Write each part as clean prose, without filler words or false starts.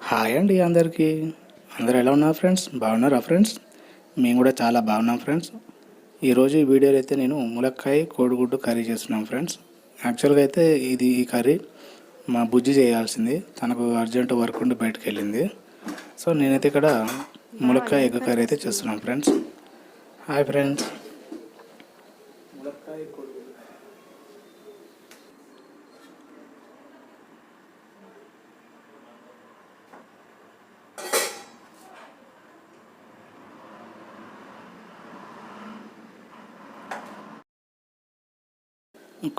Hi అండి అందరికీ. అందరూ ఎలా ఉన్నారు ఫ్రెండ్స్? బాగున్నారా ఫ్రెండ్స్? మేము కూడా చాలా బాగున్నాం ఫ్రెండ్స్. ఈరోజు ఈ వీడియోలో అయితే నేను ములక్కాయ కోడిగుడ్డు కర్రీ చేస్తున్నాం ఫ్రెండ్స్. యాక్చువల్గా అయితే ఈ కర్రీ మా బుజ్జి చేయాల్సింది. తనకు అర్జెంట్ వర్క్ ఉండి బయటకు వెళ్ళింది. సో నేనైతే ఇక్కడ ములక్కాయ ఎగ్ కర్రీ అయితే చేస్తున్నాను ఫ్రెండ్స్. Hi friends. ములక్కాయ కోడిగుడ్డు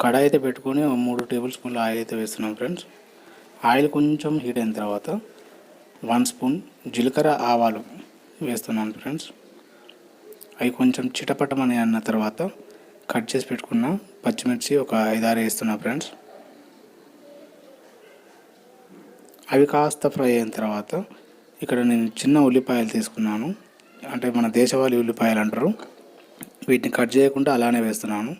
కడాయి అయితే పెట్టుకొని 3 టేబుల్ స్పూన్ల ఆయిల్ అయితే వేస్తున్నాం ఫ్రెండ్స్. ఆయిల్ కొంచెం హీట్ అయిన తర్వాత 1 స్పూన్ జీలకర్ర ఆవాలు వేస్తున్నాను ఫ్రెండ్స్. అవి కొంచెం చిటపటమని అన్న తర్వాత కట్ చేసి పెట్టుకున్న పచ్చిమిర్చి ఒక 5-6 వేస్తున్నా ఫ్రెండ్స్. అవి కాస్త ఫ్రై అయిన తర్వాత ఇక్కడ నేను చిన్న ఉల్లిపాయలు తీసుకున్నాను. అంటే మన దేశవాళీ ఉల్లిపాయలు అంటారు. వీటిని కట్ చేయకుండా అలానే వేస్తున్నాను.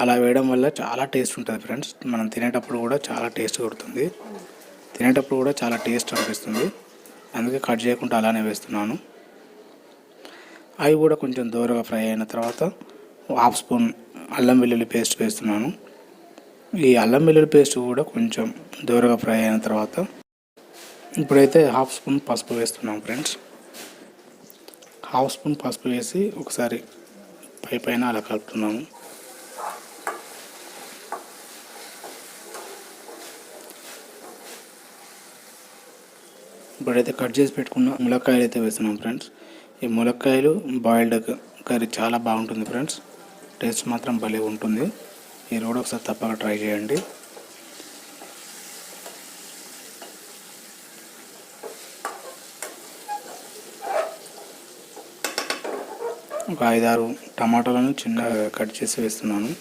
అలా వేయడం వల్ల చాలా టేస్ట్ ఉంటుంది ఫ్రెండ్స్. మనం తినేటప్పుడు కూడా చాలా టేస్ట్ కొడుతుంది. తినేటప్పుడు కూడా చాలా టేస్ట్ అనిపిస్తుంది. అందుకే కట్ చేయకుండా అలానే వేస్తున్నాను. అవి కూడా కొంచెం దూరగా ఫ్రై అయిన తర్వాత 1/2 స్పూన్ అల్లం వెల్లుల్లి పేస్ట్ వేస్తున్నాను. ఈ అల్లం వెల్లుల్లి పేస్ట్ కూడా కొంచెం దూరగా ఫ్రై అయిన తర్వాత ఇప్పుడైతే 1/2 స్పూన్ పసుపు వేస్తున్నాం ఫ్రెండ్స్. 1/2 స్పూన్ పసుపు వేసి ఒకసారి పైన అలా కలుపుతున్నాము. ఇప్పుడైతే కట్ చేసి పెట్టుకున్న ములక్కాయలు అయితే వేస్తున్నాం ఫ్రెండ్స్. ఈ ములక్కాయలు బాయిల్డ్ కర్రీ చాలా బాగుంటుంది ఫ్రెండ్స్. టేస్ట్ మాత్రం భలే ఉంటుంది. మీరు కూడా ఒకసారి తప్పక ట్రై చేయండి. ఒక 5-6 టమాటాలను చిన్నగా కట్ చేసి వేస్తున్నాను.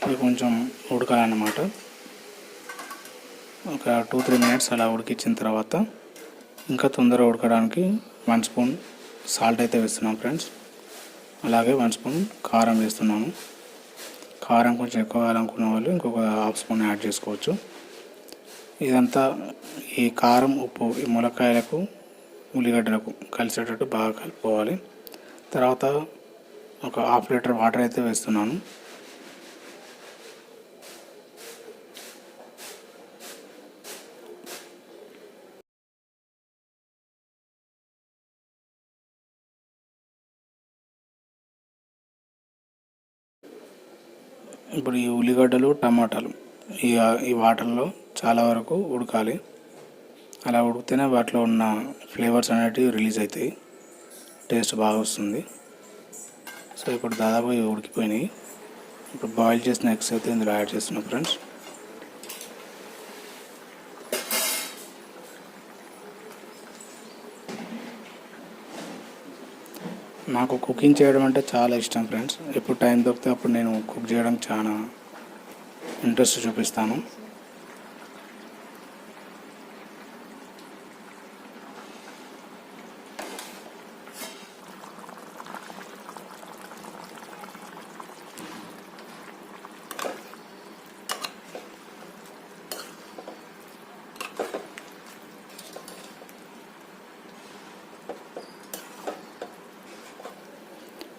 ఇది కొంచెం ఉడకాలన్నమాట. ఒక 2-3 మినిట్స్ అలా ఉడికించిన తర్వాత ఇంకా తొందరగా ఉడకడానికి 1 స్పూన్ సాల్ట్ అయితే వేస్తున్నాం ఫ్రెండ్స్. అలాగే 1 స్పూన్ కారం వేస్తున్నాను. కారం కొంచెం ఎక్కువ కావాలనుకున్న వాళ్ళు ఇంకొక 1/2 స్పూన్ యాడ్ చేసుకోవచ్చు. ఇదంతా ఈ కారం ఉప్పు ఈ ములక్కాయలకు ఉల్లిగడ్డలకు కలిసేటట్టు బాగా కలుపుకోవాలి. తర్వాత ఒక 1/2 లీటర్ వాటర్ అయితే వేస్తున్నాను. ఇప్పుడు ఈ ఉల్లిగడ్డలు టమాటాలు ఈ వాటర్లో చాలా వరకు ఉడకాలి. అలా ఉడికితేనే వాటిలో ఉన్న ఫ్లేవర్స్ అనేటివి రిలీజ్ అవుతాయి. టేస్ట్ బాగా వస్తుంది. సో ఇప్పుడు దాదాపు ఇవి ఉడికిపోయినాయి. ఇప్పుడు బాయిల్ చేసిన ఎగ్స్ అయితే ఇందులో యాడ్ చేస్తున్నాం ఫ్రెండ్స్. నాకు కుకింగ్ చేయడం అంటే చాలా ఇష్టం ఫ్రెండ్స్. ఎప్పుడు టైం దొరికితే అప్పుడు నేను కుక్ చేయడం చాలా ఇంట్రెస్ట్ చూపిస్తాను.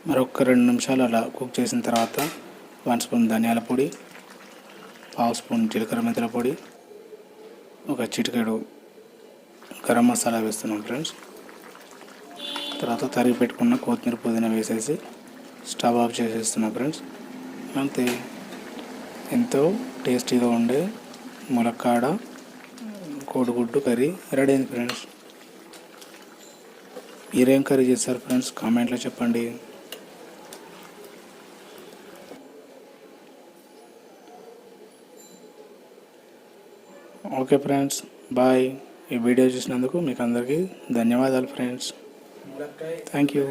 మరొక 2 నిమిషాలు అలా కుక్ చేసిన తర్వాత 1 స్పూన్ ధనియాల పొడి, 1/2 స్పూన్ జీలకర్ర మెంతుల పొడి, ఒక చిటికెడు గరం మసాలా వేస్తున్నాం ఫ్రెండ్స్. తర్వాత తరిగి పెట్టుకున్న కొత్తిమీర పుదీనా వేసేసి స్టవ్ ఆఫ్ చేసేస్తున్నాం ఫ్రెండ్స్. అంతే, ఎంతో టేస్టీగా ఉండే ములక్కాడ కోడిగుడ్డు కర్రీ రెడీ అయింది ఫ్రెండ్స్. మీరేం కర్రీ చేస్తారు ఫ్రెండ్స్? కామెంట్లో చెప్పండి. Okay friends, bye. ఈ వీడియో చూసినందుకు మీకు అందరికీ ధన్యవాదాలు ఫ్రెండ్స్. Thank you.